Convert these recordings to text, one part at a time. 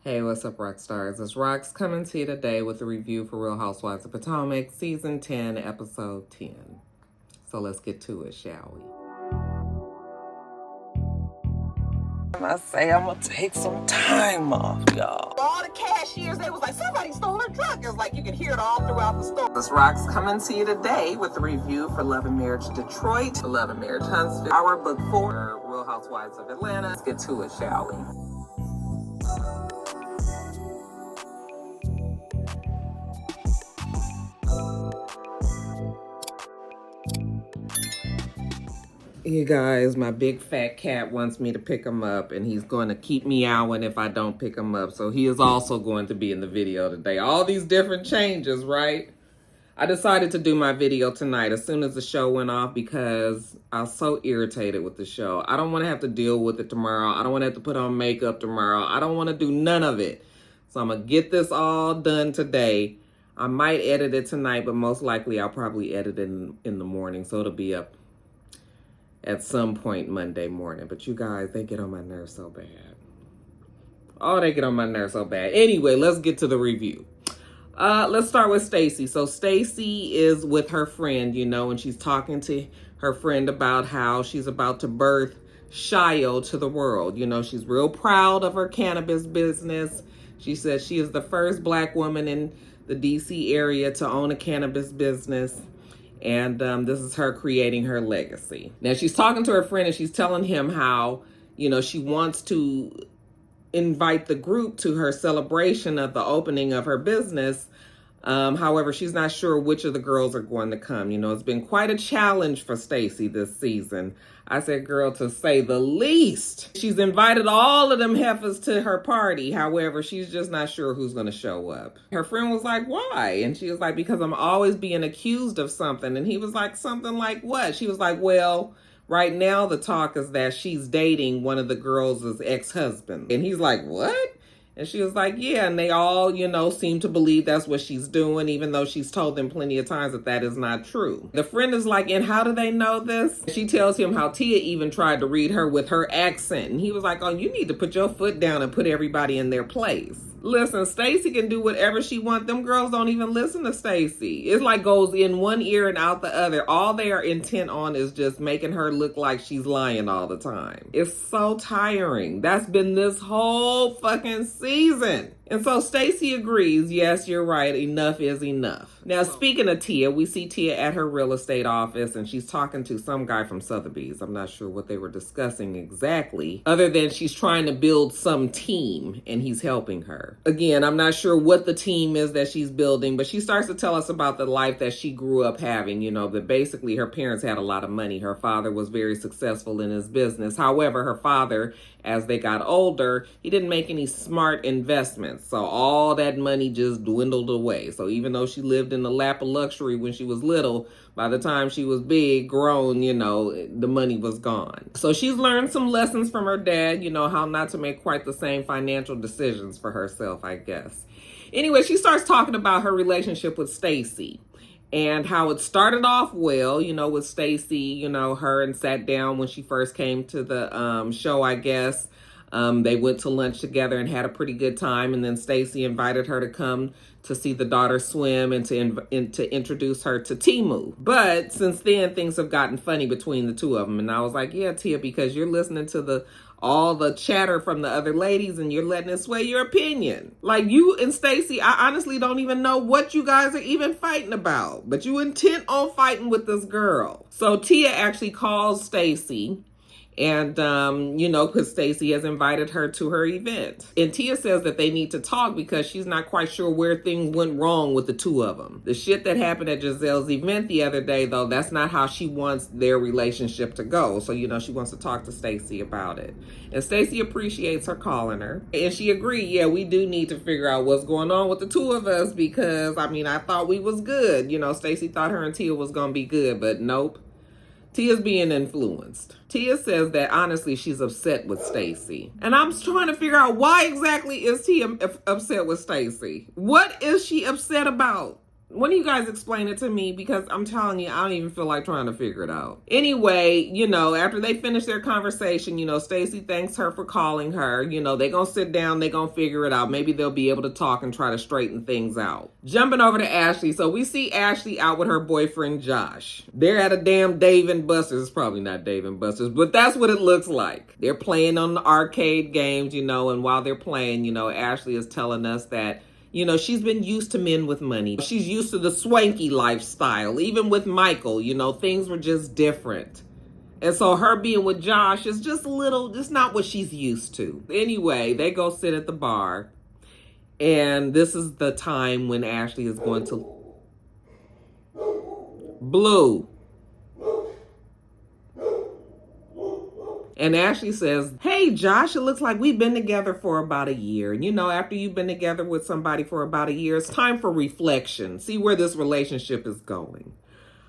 Hey, what's up, Roxstars? It's Rox coming to you today with a review for Real Housewives of Potomac, Season 10, Episode 10. So let's get to it, shall we? I say I'm gonna take some time off, y'all. All the cashiers, they was like, somebody stole her truck. It's like you could hear it all throughout the store. This Rox coming to you today with a review for Love and Marriage Detroit, Love and Marriage Huntsville, our book 4, Real Housewives of Atlanta. Let's get to it, shall we? You guys, my big fat cat wants me to pick him up, and he's going to keep meowing if I don't pick him up. So he is also going to be in the video today. All these different changes, right? I decided to do my video tonight as soon as the show went off because I was so irritated with the show. I don't want to have to deal with it tomorrow. I don't want to have to put on makeup tomorrow. I don't want to do none of it. So I'm going to get this all done today. I might edit it tonight, but most likely I'll probably edit it in the morning. So it'll be up at some point Monday morning. But you guys, they get on my nerves so bad. Oh, they get on my nerves so bad. Anyway, let's get to the review. Let's start with Stacy. So Stacy is with her friend, and she's talking to her friend about how she's about to birth Shio to the world. She's real proud of her cannabis business. She says she is the first Black woman in the DC area to own a cannabis business. And this is her creating her legacy. Now, she's talking to her friend and she's telling him how, she wants to invite the group to her celebration of the opening of her business. However, she's not sure which of the girls are going to come. It's been quite a challenge for Stacy this season. I said, girl, to say the least. She's invited all of them heifers to her party. However, she's just not sure who's going to show up. Her friend was like, why? And she was like, because I'm always being accused of something. And he was like, something like what? She was like, well, right now the talk is that she's dating one of the girls' ex-husbands. And he's like, what? And she was like, yeah, and they all, seem to believe that's what she's doing, even though she's told them plenty of times that that is not true. The friend is like, and how do they know this? She tells him how Tia even tried to read her with her accent. And he was like, oh, you need to put your foot down and put everybody in their place. Listen, Stacy can do whatever she wants. Them girls don't even listen to Stacy. It's like goes in one ear and out the other. All they are intent on is just making her look like she's lying all the time. It's so tiring. That's been this whole fucking season. And so Stacy agrees, yes, you're right, enough is enough. Now, speaking of Tia, we see Tia at her real estate office and she's talking to some guy from Sotheby's. I'm not sure what they were discussing exactly, other than she's trying to build some team and he's helping her. Again, I'm not sure what the team is that she's building, but she starts to tell us about the life that she grew up having, that basically her parents had a lot of money. Her father was very successful in his business. However, her father, as they got older, he didn't make any smart investments. So all that money just dwindled away. So even though she lived in the lap of luxury when she was little, by the time she was big, grown, the money was gone. So she's learned some lessons from her dad, how not to make quite the same financial decisions for herself, I guess. Anyway, she starts talking about her relationship with Stacy and how it started off well, with Stacy, her and sat down when she first came to the show, I guess. They went to lunch together and had a pretty good time. And then Stacy invited her to come to see the daughter swim and to introduce her to Timu. But since then, things have gotten funny between the two of them. And I was like, yeah, Tia, because you're listening to all the chatter from the other ladies and you're letting it sway your opinion. Like you and Stacy, I honestly don't even know what you guys are even fighting about. But you intent on fighting with this girl. So Tia actually calls Stacy. And, because Stacy has invited her to her event. And Tia says that they need to talk because she's not quite sure where things went wrong with the two of them. The shit that happened at Jazelle's event the other day, though, that's not how she wants their relationship to go. So, she wants to talk to Stacy about it. And Stacy appreciates her calling her. And she agreed, yeah, we do need to figure out what's going on with the two of us because, I thought we was good. Stacy thought her and Tia was going to be good, but nope. Tia's being influenced. Tia says that honestly she's upset with Stacy. And I'm trying to figure out why exactly is Tia upset with Stacy? What is she upset about? When do you guys explain it to me? Because I'm telling you, I don't even feel like trying to figure it out. Anyway, after they finish their conversation, Stacy thanks her for calling her. They're going to sit down, they're going to figure it out. Maybe they'll be able to talk and try to straighten things out. Jumping over to Ashley. So we see Ashley out with her boyfriend, Josh. They're at a damn Dave and Buster's. It's probably not Dave and Buster's, but that's what it looks like. They're playing on the arcade games, and while they're playing, Ashley is telling us that she's been used to men with money. She's used to the swanky lifestyle. Even with Michael, things were just different. And so her being with Josh is just not what she's used to. Anyway, they go sit at the bar. And this is the time when Ashley is going to... Blue. And Ashley says, hey, Josh, it looks like we've been together for about a year. And after you've been together with somebody for about a year, it's time for reflection. See where this relationship is going.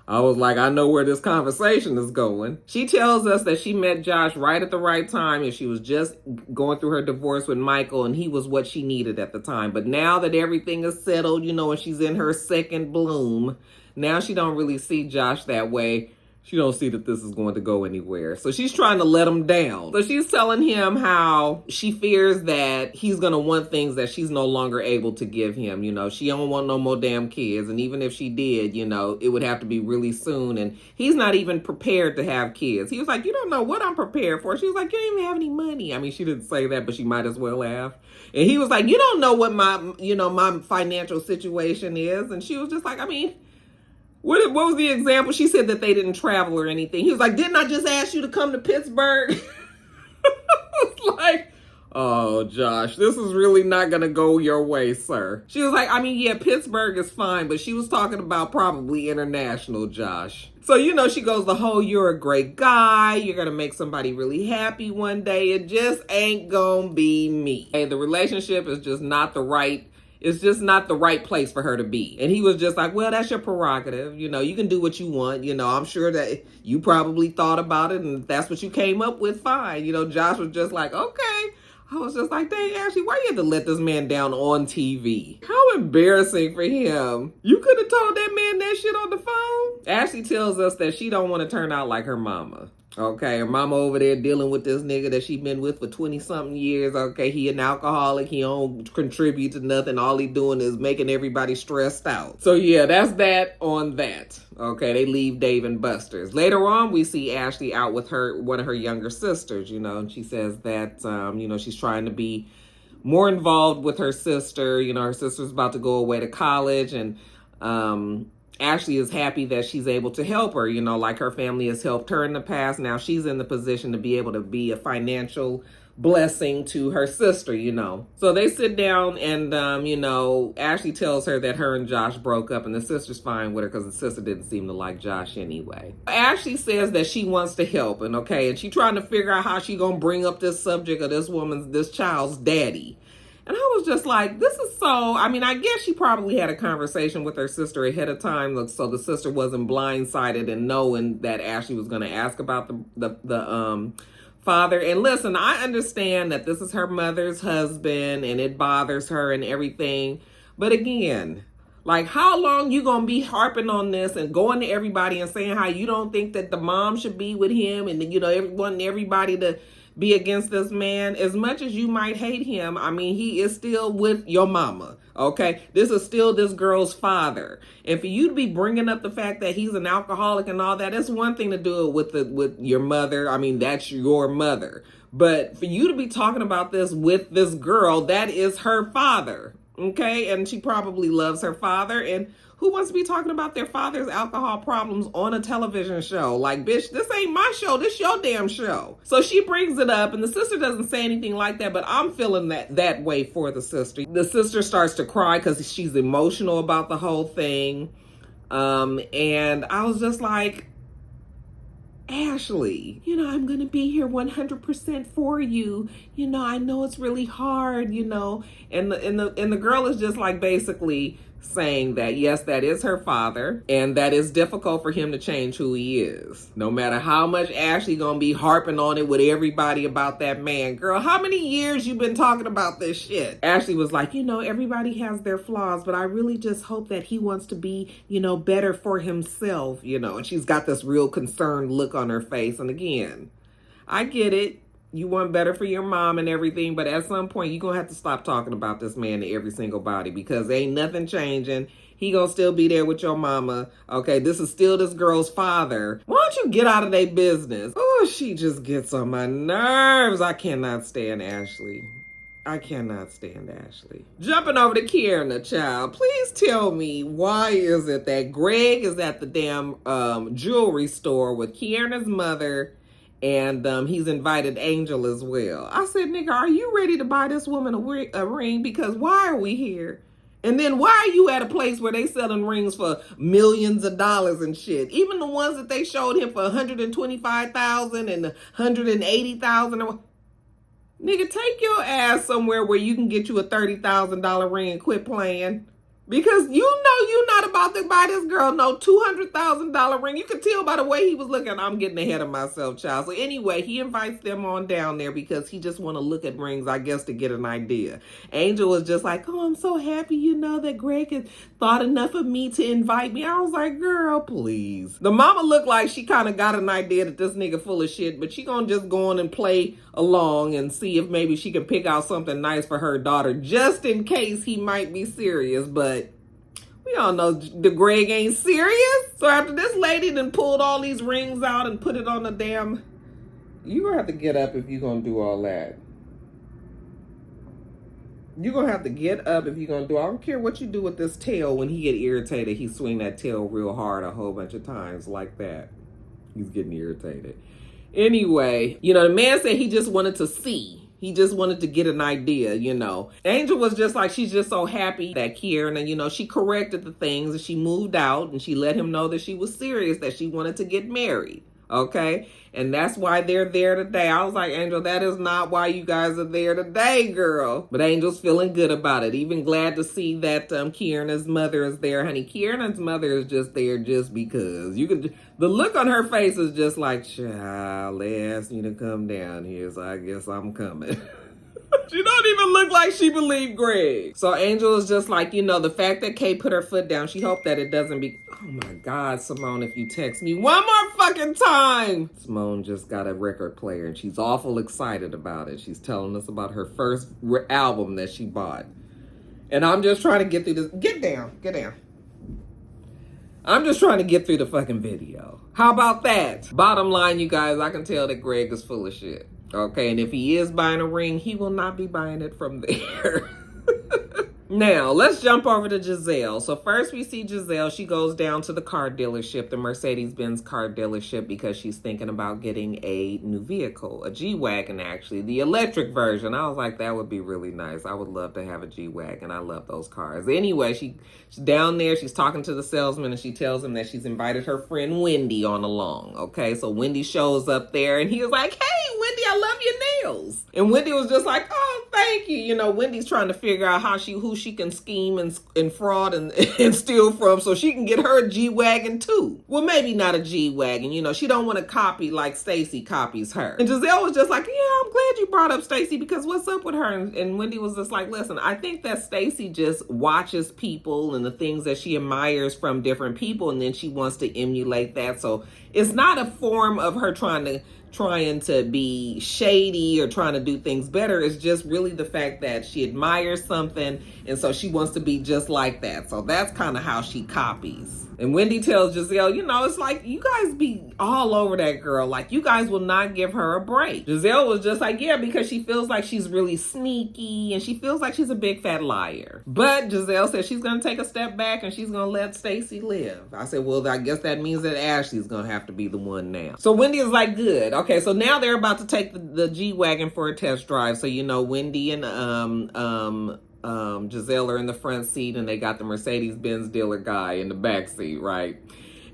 I was like, I know where this conversation is going. She tells us that she met Josh right at the right time and she was just going through her divorce with Michael and he was what she needed at the time. But now that everything is settled, and she's in her second bloom, now she don't really see Josh that way. She don't see that this is going to go anywhere. So she's trying to let him down. So she's telling him how she fears that he's going to want things that she's no longer able to give him. She don't want no more damn kids. And even if she did, it would have to be really soon. And he's not even prepared to have kids. He was like, you don't know what I'm prepared for. She was like, you don't even have any money. I mean, she didn't say that, but she might as well have. And he was like, you don't know what my financial situation is. And she was just like, I mean... What was the example? She said that they didn't travel or anything. He was like, didn't I just ask you to come to Pittsburgh? It's like, oh, Josh, this is really not going to go your way, sir. She was like, I mean, yeah, Pittsburgh is fine, but she was talking about probably international, Josh. So, she goes the whole, you're a great guy. You're going to make somebody really happy one day. It just ain't going to be me. Hey, the relationship is just not the right... It's just not the right place for her to be. And he was just like, well, that's your prerogative. You can do what you want. I'm sure that you probably thought about it and if that's what you came up with, fine. Josh was just like, okay. I was just like, dang, Ashley, why you had to let this man down on TV? How embarrassing for him. You could have told that man that shit on the phone. Ashley tells us that she don't want to turn out like her mama. Okay, her mama over there dealing with this nigga that she been with for 20-something years. Okay, he an alcoholic. He don't contribute to nothing. All he doing is making everybody stressed out. So yeah, that's that on that. Okay, they leave Dave and Buster's. Later on, we see Ashley out with one of her younger sisters, and she says that, she's trying to be more involved with her sister. Her sister's about to go away to college and, Ashley is happy that she's able to help her, like her family has helped her in the past. Now she's in the position to be able to be a financial blessing to her sister, So they sit down and, Ashley tells her that her and Josh broke up and the sister's fine with her because the sister didn't seem to like Josh anyway. Ashley says that she wants to help and she's trying to figure out how she gonna bring up this subject of this child's daddy. And I was just like, this is so, I guess she probably had a conversation with her sister ahead of time so the sister wasn't blindsided and knowing that Ashley was going to ask about the father. And listen, I understand that this is her mother's husband and it bothers her and everything. But again, like, how long you going to be harping on this and going to everybody and saying how you don't think that the mom should be with him and, everybody to be against this man? As much as you might hate him, he is still with your mama, okay? This is still this girl's father. And for you to be bringing up the fact that he's an alcoholic and all that, it's one thing to do it with your mother. That's your mother. But for you to be talking about this with this girl, that is her father, okay? And she probably loves her father. And who wants to be talking about their father's alcohol problems on a television show? Like, bitch, this ain't my show. This your damn show. So she brings it up, and the sister doesn't say anything like that, but I'm feeling that way for the sister. The sister starts to cry because she's emotional about the whole thing. And I was just like, Ashley, I'm going to be here 100% for you. I know it's really hard, and the girl is just like basically saying that yes, that is her father, and that it's difficult for him to change who he is. No matter how much Ashley gonna be harping on it with everybody about that man. Girl, how many years you been talking about this shit? Ashley was like, everybody has their flaws, but I really just hope that he wants to be, better for himself, and she's got this real concerned look on her face. And again, I get it. You want better for your mom and everything, but at some point, you're going to have to stop talking about this man to every single body, because ain't nothing changing. He going to still be there with your mama. Okay, this is still this girl's father. Why don't you get out of their business? Oh, she just gets on my nerves. I cannot stand Ashley. I cannot stand Ashley. Jumping over to Kierna, child. Please tell me, why is it that Greg is at the damn jewelry store with Kierna's mother, and he's invited Angel as well? I said, nigga, are you ready to buy this woman a ring? Because why are we here? And then why are you at a place where they selling rings for millions of dollars and shit? Even the ones that they showed him for $125,000 and $180,000. Nigga, take your ass somewhere where you can get you a $30,000 ring and quit playing. Because you're not about to buy this girl no $200,000 ring. You could tell by the way he was looking. I'm getting ahead of myself, child. So anyway, he invites them on down there because he just want to look at rings, I guess, to get an idea. Angel was just like, oh, I'm so happy, that Greg has thought enough of me to invite me. I was like, girl, please. The mama looked like she kind of got an idea that this nigga full of shit, but she gonna just go on and play along and see if maybe she can pick out something nice for her daughter, just in case he might be serious. But we all know the Greg ain't serious. So after this lady done pulled all these rings out and put it on the damn... You're going to have to get up if you're going to do all that. You're going to have to get up if you're going to do... I don't care what you do with this tail. When he get irritated, he swing that tail real hard a whole bunch of times like that. He's getting irritated. Anyway, the man said he just wanted to see. He just wanted to get an idea, Angel was just like, she's just so happy that Kierna, she corrected the things and she moved out and she let him know that she was serious, that she wanted to get married. Okay. And that's why they're there today. I was like, Angel, that is not why you guys are there today, girl. But Angel's feeling good about it. Even glad to see that Kierna's mother is there, honey. Kierna's mother is just there just because. The look on her face is just like, child, they asked me to come down here, so I guess I'm coming. She don't even look like she believed Greg. So Angel is just like, the fact that Kay put her foot down, she hoped that it doesn't be... Oh my God, Simone, if you text me one more fucking time. Simone just got a record player and she's awful excited about it. She's telling us about her first album that she bought. And I'm just trying to get through this. Get down. I'm just trying to get through the fucking video. How about that? Bottom line, you guys, I can tell that Greg is full of shit. Okay, and if he is buying a ring, he will not be buying it from there. Now, let's jump over to Jazelle. So first we see Jazelle. She goes down to the car dealership, the Mercedes-Benz car dealership, because she's thinking about getting a new vehicle, a G-Wagon, actually, the electric version. I was like, that would be really nice. I would love to have a G-Wagon. I love those cars. Anyway, she's down there. She's talking to the salesman, and she tells him that she's invited her friend Wendy on along. Okay, so Wendy shows up there, and he was like, hey, Wendy, I love your nails. And Wendy was just like, oh, thank you. Wendy's trying to figure out who she can scheme and fraud and steal from so she can get her a G-Wagon too. Well, maybe not a G-Wagon. She don't want to copy like Stacy copies her. And Jazelle was just like, yeah, I'm glad you brought up Stacy because what's up with her? And Wendy was just like, listen, I think that Stacy just watches people and the things that she admires from different people, and then she wants to emulate that. So it's not a form of her trying to be shady or trying to do things better. It's just really the fact that she admires something, and so she wants to be just like that. So that's kind of how she copies. And Wendy tells Jazelle, it's like, you guys be all over that girl. Like, you guys will not give her a break. Jazelle was just like, yeah, because she feels like she's really sneaky, and she feels like she's a big fat liar. But Jazelle said she's going to take a step back, and she's going to let Stacy live. I said, well, I guess that means that Ashley's going to have to be the one now. So Wendy is like, good. Okay, so now they're about to take the G-Wagon for a test drive. So, Wendy and Jazelle are in the front seat, and they got the Mercedes-Benz dealer guy in the back seat, right?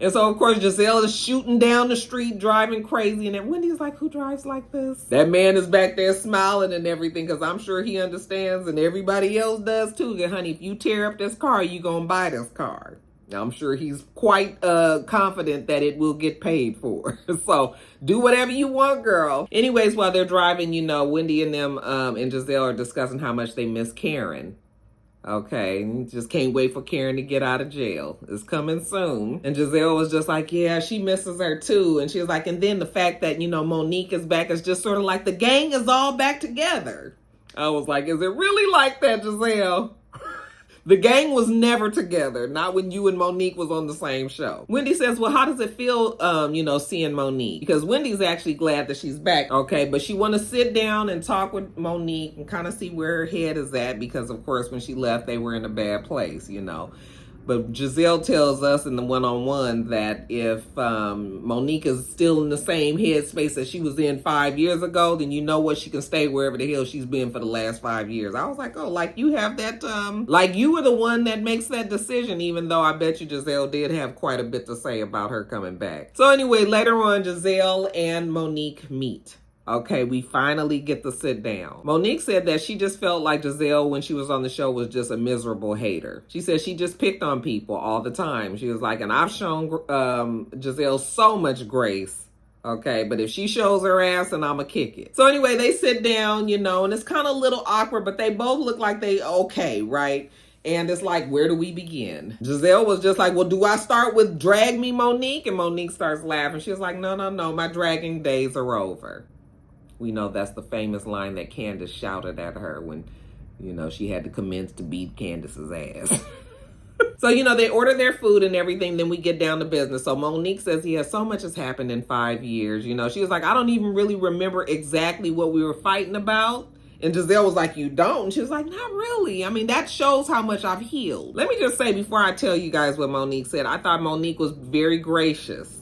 And so, of course, Jazelle is shooting down the street, driving crazy. And then Wendy's like, who drives like this? That man is back there smiling and everything, because I'm sure he understands, and everybody else does too. That, honey, if you tear up this car, you gonna buy this car. I'm sure he's quite confident that it will get paid for. So do whatever you want, girl. Anyways, while they're driving, you know, Wendy and them and Jazelle are discussing how much they miss Karen. Okay, just can't wait for Karen to get out of jail. It's coming soon. And Jazelle was just like, yeah, she misses her too. And she was like, and then the fact that, you know, Mo'Nique is back is just sort of like the gang is all back together. I was like, is it really like that, Jazelle? The gang was never together, not when you and Mo'Nique was on the same show. Wendy says, well, how does it feel, you know, seeing Mo'Nique? Because Wendy's actually glad that she's back, okay? But she want to sit down and talk with Mo'Nique and kind of see where her head is at, because, of course, when she left, they were in a bad place, you know. But Jazelle tells us in the one-on-one that if Mo'Nique is still in the same headspace that she was in 5 years ago, then you know what, she can stay wherever the hell she's been for the last 5 years. I was like, oh, like you have that, like you were the one that makes that decision, even though I bet you Jazelle did have quite a bit to say about her coming back. So anyway, later on, Jazelle and Mo'Nique meet. Okay, we finally get to sit down. Mo'Nique said that she just felt like Jazelle, when she was on the show, was just a miserable hater. She said she just picked on people all the time. She was like, and I've shown Jazelle so much grace. Okay, but if she shows her ass, then I'ma kick it. So anyway, they sit down, you know, and it's kind of a little awkward, but they both look like they okay, right? And it's like, where do we begin? Jazelle was just like, well, do I start with drag me, Mo'Nique? And Mo'Nique starts laughing. She was like, no, my dragging days are over. We know that's the famous line that Candace shouted at her when, you know, she had to commence to beat Candace's ass. So, you know, they order their food and everything. Then we get down to business. So Mo'Nique says, yeah, so much has happened in 5 years. You know, she was like, I don't even really remember exactly what we were fighting about. And Jazelle was like, you don't? And she was like, not really. I mean, that shows how much I've healed. Let me just say, before I tell you guys what Mo'Nique said, I thought Mo'Nique was very gracious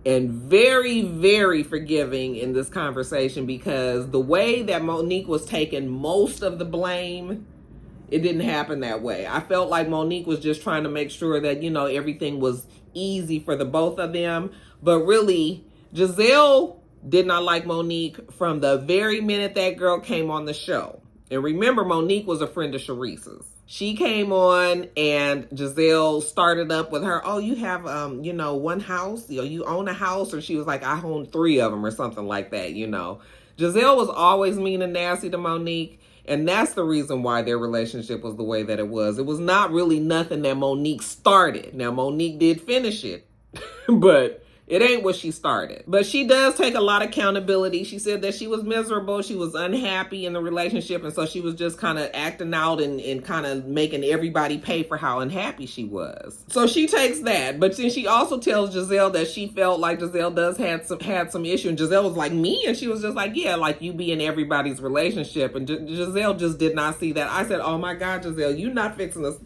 and very, very forgiving in this conversation, because the way that Mo'Nique was taking most of the blame, it didn't happen that way. I felt like Mo'Nique was just trying to make sure that, you know, everything was easy for the both of them. But really, Jazelle did not like Mo'Nique from the very minute that girl came on the show. And remember, Mo'Nique was a friend of Sharice's. She came on and Jazelle started up with her, oh, you have, you know, one house, you own a house? Or she was like, I own 3 of them or something like that, you know. Giselle was always mean and nasty to Mo'Nique. And that's the reason why their relationship was the way that it was. It was not really nothing that Mo'Nique started. Now, Mo'Nique did finish it, but it ain't what she started. But she does take a lot of accountability. She said that she was miserable. She was unhappy in the relationship. And so she was just kind of acting out and kind of making everybody pay for how unhappy she was. So she takes that. But then she also tells Jazelle that she felt like Jazelle had some issue. And Jazelle was like, me? And she was just like, yeah, like you be in everybody's relationship. And Jazelle just did not see that. I said, oh my God, Jazelle, you not fixing this.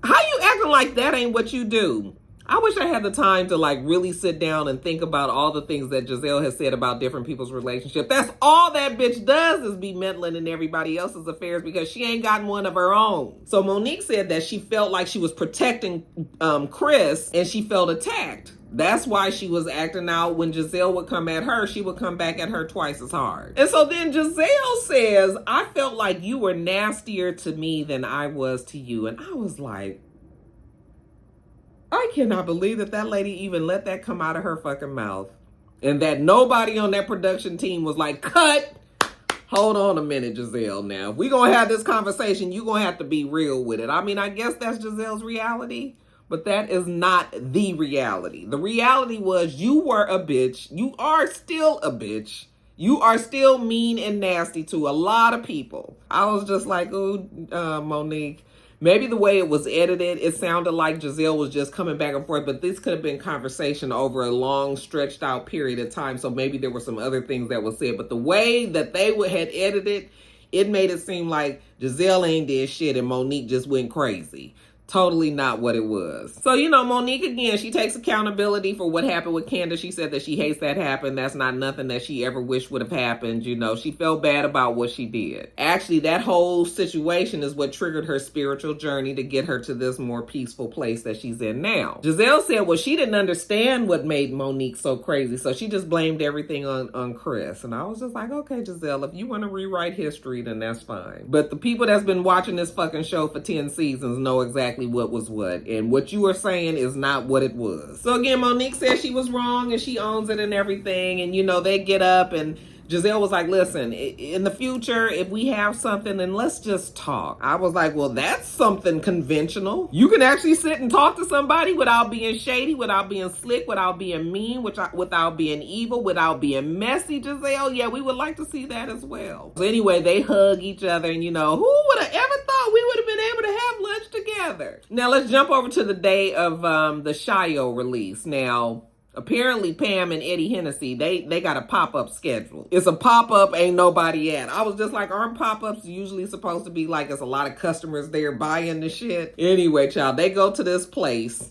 How you acting like that ain't what you do? I wish I had the time to like really sit down and think about all the things that Jazelle has said about different people's relationship. That's all that bitch does, is be meddling in everybody else's affairs because she ain't gotten one of her own. So Mo'Nique said that she felt like she was protecting Chris and she felt attacked. That's why she was acting out. When Jazelle would come at her, she would come back at her twice as hard. And so then Jazelle says, I felt like you were nastier to me than I was to you. And I was like, I cannot believe that lady even let that come out of her fucking mouth. And that nobody on that production team was like, cut. Hold on a minute, Jazelle. Now, if we're going to have this conversation, you're going to have to be real with it. I mean, I guess that's Jazelle's reality, but that is not the reality. The reality was you were a bitch. You are still a bitch. You are still mean and nasty to a lot of people. I was just like, oh, Mo'Nique. Maybe the way it was edited, it sounded like Jazelle was just coming back and forth, but this could have been conversation over a long, stretched out period of time, so maybe there were some other things that were said. But the way that they had edited, it made it seem like Jazelle ain't did shit and Mo'Nique just went crazy. Totally not what it was. So, Mo'Nique, again, she takes accountability for what happened with Candace. She said that she hates that happened. That's not nothing that she ever wished would have happened. She felt bad about what she did. Actually, that whole situation is what triggered her spiritual journey to get her to this more peaceful place that she's in now. Jazelle said, well, she didn't understand what made Mo'Nique so crazy, so she just blamed everything on Chris. And I was just like, okay, Jazelle, if you want to rewrite history, then that's fine. But the people that's been watching this fucking show for 10 seasons know exactly what was what, and what you are saying is not what it was. So again, Mo'Nique said she was wrong and she owns it and everything, and they get up, and Jazelle was like, listen, in the future, if we have something, then let's just talk. I was like, well, that's something conventional. You can actually sit and talk to somebody without being shady, without being slick, without being mean, without being evil, without being messy, Jazelle. Yeah, we would like to see that as well. So anyway, they hug each other, and who would have ever thought we would have been able to have lunch together? Now let's jump over to the day of the Shio release. Now, apparently Pam and Eddie Hennessy, they got a pop-up schedule. It's a pop-up, ain't nobody at. I was just like, aren't pop-ups usually supposed to be like it's a lot of customers there buying the shit? Anyway, child, they go to this place,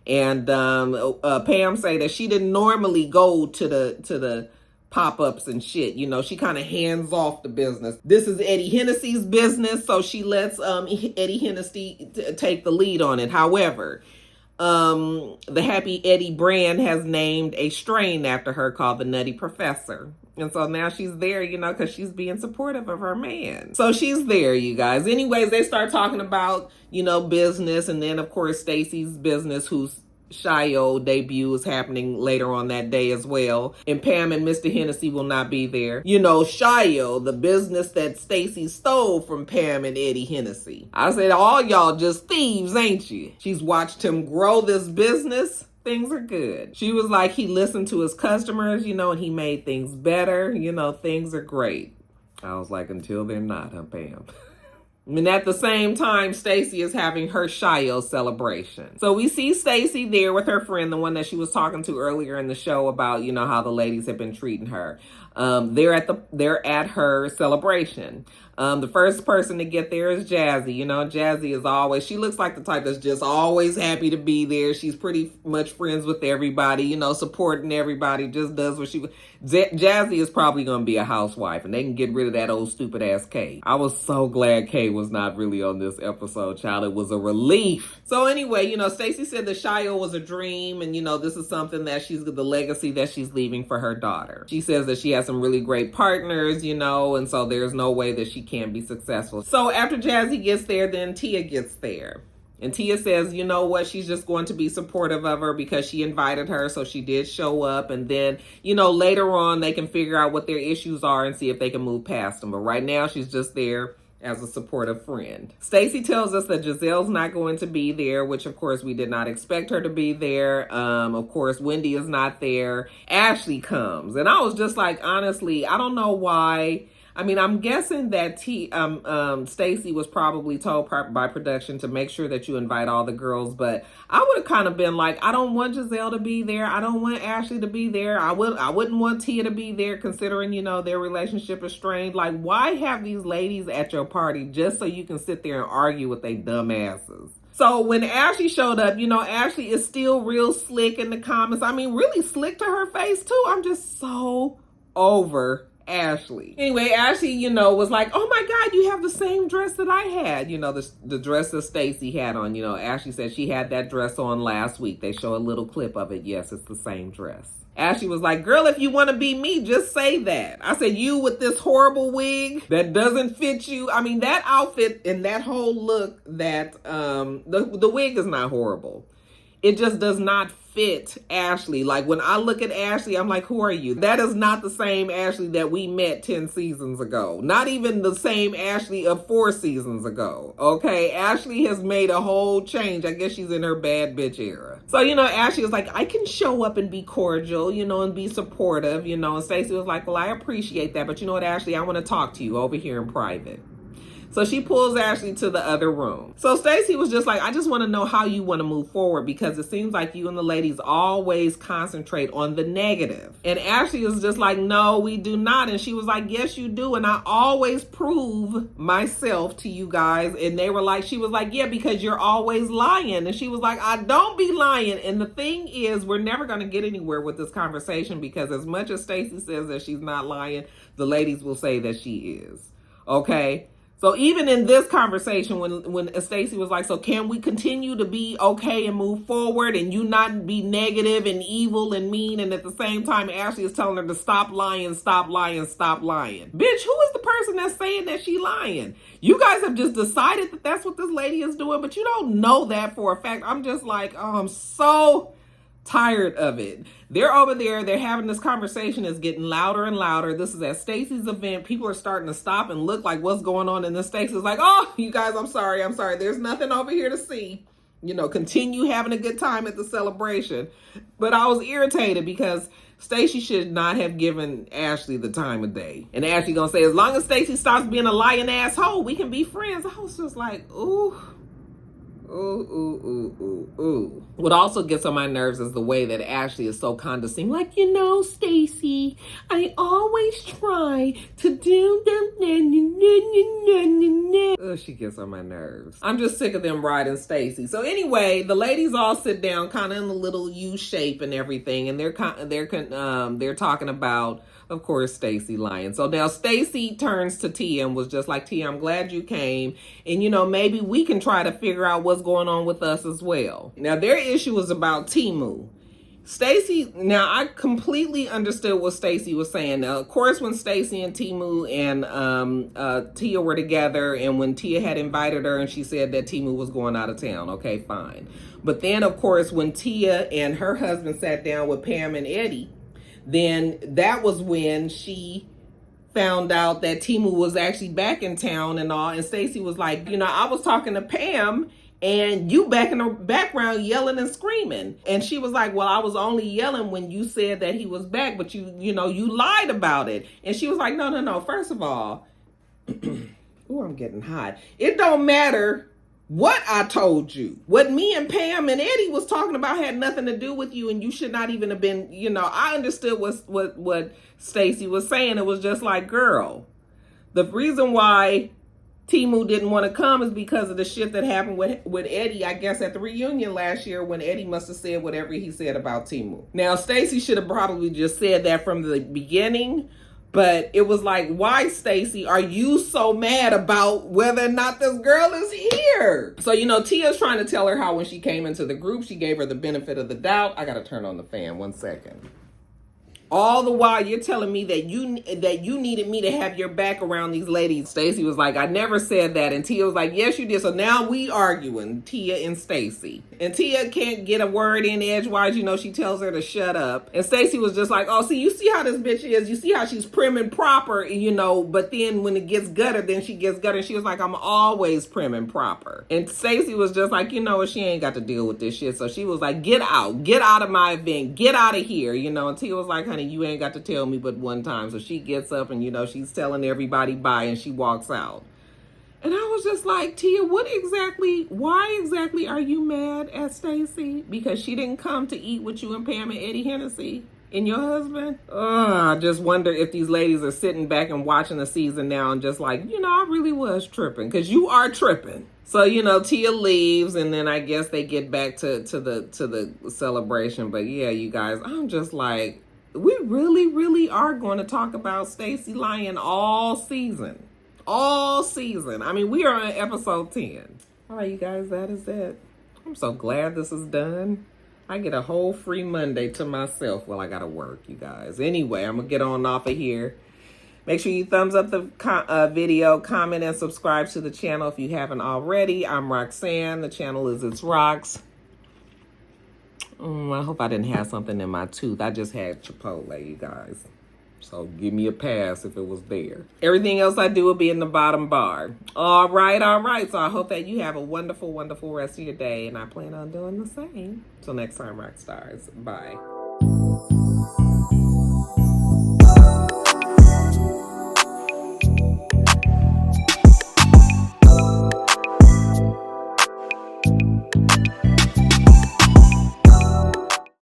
and Pam say that she didn't normally go to the pop-ups and shit. She kind of hands off the business. This is Eddie Hennessy's business, so she lets Eddie Hennessy take the lead on it. However, the Happy Eddie brand has named a strain after her called the Nutty Professor. And so now she's there, because she's being supportive of her man. So she's there, you guys. Anyways, they start talking about, business. And then, of course, Stacy's business, whose Shio debut is happening later on that day as well. And Pam and Mr. Hennessy will not be there. Shio, the business that Stacy stole from Pam and Eddie Hennessy. I said, all y'all just thieves, ain't you? She's watched him grow this business. Things are good. She was like, he listened to his customers, and he made things better. Things are great. I was like, until they're not, huh, Pam? And at the same time, Stacy is having her Shio celebration. So we see Stacy there with her friend, the one that she was talking to earlier in the show about, how the ladies have been treating her. They're at her celebration. The first person to get there is Jazzy. Jazzy is always, she looks like the type that's just always happy to be there. She's pretty much friends with everybody, supporting everybody, just does what she, Jazzy is probably going to be a housewife, and they can get rid of that old stupid ass Kay. I was so glad Kay was not really on this episode, child. It was a relief. So anyway, Stacy said the Shio was a dream, and this is something that the legacy that she's leaving for her daughter. She says that she has some really great partners, and so there's no way that she can't be successful. So after Jazzy gets there, then Tia gets there. And Tia says, you know what, she's just going to be supportive of her because she invited her, so she did show up. And then, later on, they can figure out what their issues are and see if they can move past them. But right now, she's just there as a supportive friend. Stacy tells us that Jazelle's not going to be there, which of course we did not expect her to be there. Of course, Wendy is not there. Ashley comes. And I was just like, honestly, I don't know why. I mean, I'm guessing that Stacy was probably told by production to make sure that you invite all the girls, but I would have kind of been like, I don't want Jazelle to be there. I don't want Ashley to be there. I wouldn't want Tia to be there, considering, their relationship is strained. Like, why have these ladies at your party just so you can sit there and argue with they dumb asses? So when Ashley showed up, Ashley is still real slick in the comments. I mean, really slick to her face too. I'm just so over Ashley. Anyway, Ashley, was like, oh my God, you have the same dress that I had. The dress that Stacy had on. Ashley said she had that dress on last week. They show a little clip of it. Yes, it's the same dress. Ashley was like, girl, if you want to be me, just say that. I said, you with this horrible wig that doesn't fit you. I mean, that outfit and that whole look, that the wig is not horrible. It just does not fit Ashley. Like, when I look at Ashley, I'm like, who are you? That is not the same Ashley that we met 10 seasons ago. Not even the same Ashley of 4 seasons ago. Okay, Ashley has made a whole change. I guess she's in her bad bitch era. So, Ashley was like, I can show up and be cordial, and be supportive, and Stacey was like, well, I appreciate that. But you know what, Ashley, I want to talk to you over here in private. So she pulls Ashley to the other room. So Stacy was just like, I just want to know how you want to move forward, because it seems like you and the ladies always concentrate on the negative. And Ashley was just like, no, we do not. And she was like, yes, you do. And I always prove myself to you guys. And they were like, she was like, yeah, because you're always lying. And she was like, I don't be lying. And the thing is, we're never going to get anywhere with this conversation, because as much as Stacy says that she's not lying, the ladies will say that she is. Okay? So even in this conversation, when Stacy was like, so can we continue to be okay and move forward and you not be negative and evil and mean? And at the same time, Ashley is telling her to stop lying, stop lying, stop lying. Bitch, who is the person that's saying that she lying? You guys have just decided that that's what this lady is doing, but you don't know that for a fact. I'm just like, oh, I'm so tired of it. They're over there, they're having this conversation, it's getting louder and louder. This is at Stacy's event. People are starting to stop and look like what's going on, and then Stacy's like, oh, you guys, I'm sorry. There's nothing over here to see. You know, continue having a good time at the celebration. But I was irritated because Stacy should not have given Ashley the time of day. And Ashley gonna say, as long as Stacy stops being a lying asshole, we can be friends. I was just like, ooh. Ooh. What also gets on my nerves is the way that Ashley is so condescending. Like, you know, Stacy, I always try to do them. Oh, she gets on my nerves. I'm just sick of them riding Stacy. So anyway, the ladies all sit down kind of in a little U shape and everything. And they're talking about, of course, Stacy lying. So now Stacy turns to Tia and was just like, Tia, I'm glad you came. And, you know, maybe we can try to figure out what's going on with us as well. Now, their issue was about Temu. Stacy, now I completely understood what Stacy was saying. Now, of course, when Stacy and Temu and Tia were together, and when Tia had invited her and she said that Temu was going out of town, okay, fine. But then, of course, when Tia and her husband sat down with Pam and Eddie, then that was when she found out that Temu was actually back in town and all. And Stacy was like, you know, I was talking to Pam and you back in the background yelling and screaming. And she was like, well, I was only yelling when you said that he was back, but you lied about it. And she was like, no. First of all, oh, I'm getting hot. It don't matter what I told you. What me and Pam and Eddie was talking about had nothing to do with you, and you should not even have been, you know, I understood what Stacy was saying. It was just like, girl, the reason why Temu didn't want to come is because of the shit that happened with Eddie, I guess, at the reunion last year, when Eddie must have said whatever he said about Temu. Now, Stacy should have probably just said that from the beginning. But it was like, why, Stacy, are you so mad about whether or not this girl is here? So, you know, Tia's trying to tell her how when she came into the group, she gave her the benefit of the doubt. I got to turn on the fan 1 second. All the while you're telling me that you needed me to have your back around these ladies. Stacy was like, I never said that. And Tia was like, yes, you did. So now we arguing, Tia and Stacy. And Tia can't get a word in edgewise. You know, she tells her to shut up. And Stacy was just like, oh, see, you see how this bitch is. You see how she's prim and proper, you know, but then when it gets gutted, then she gets gutted. She was like, I'm always prim and proper. And Stacy was just like, you know what, she ain't got to deal with this shit. So she was like, get out of my event, get out of here, you know. And Tia was like, honey, you ain't got to tell me but one time. So she gets up and, you know, she's telling everybody bye and she walks out. And I was just like, Tia, why exactly are you mad at Stacy? Because she didn't come to eat with you and Pam and Eddie Hennessy and your husband? I just wonder if these ladies are sitting back and watching the season now and just like, you know, I really was tripping, because you are tripping. So, you know, Tia leaves, and then I guess they get back to the celebration. But yeah, you guys, I'm just like, we really are going to talk about Stacy lying all season. All season. I mean, we are on episode 10. All right, you guys, that is it. I'm so glad this is done. I get a whole free Monday to myself. Well, I got to work, you guys. Anyway, I'm going to get on off of here. Make sure you thumbs up the video, comment, and subscribe to the channel if you haven't already. I'm Roxanne. The channel is itsrox. I hope I didn't have something in my tooth. I just had Chipotle, you guys. So give me a pass if it was there. Everything else I do will be in the bottom bar. All right. So I hope that you have a wonderful rest of your day. And I plan on doing the same. Till next time, Roxstars. Bye.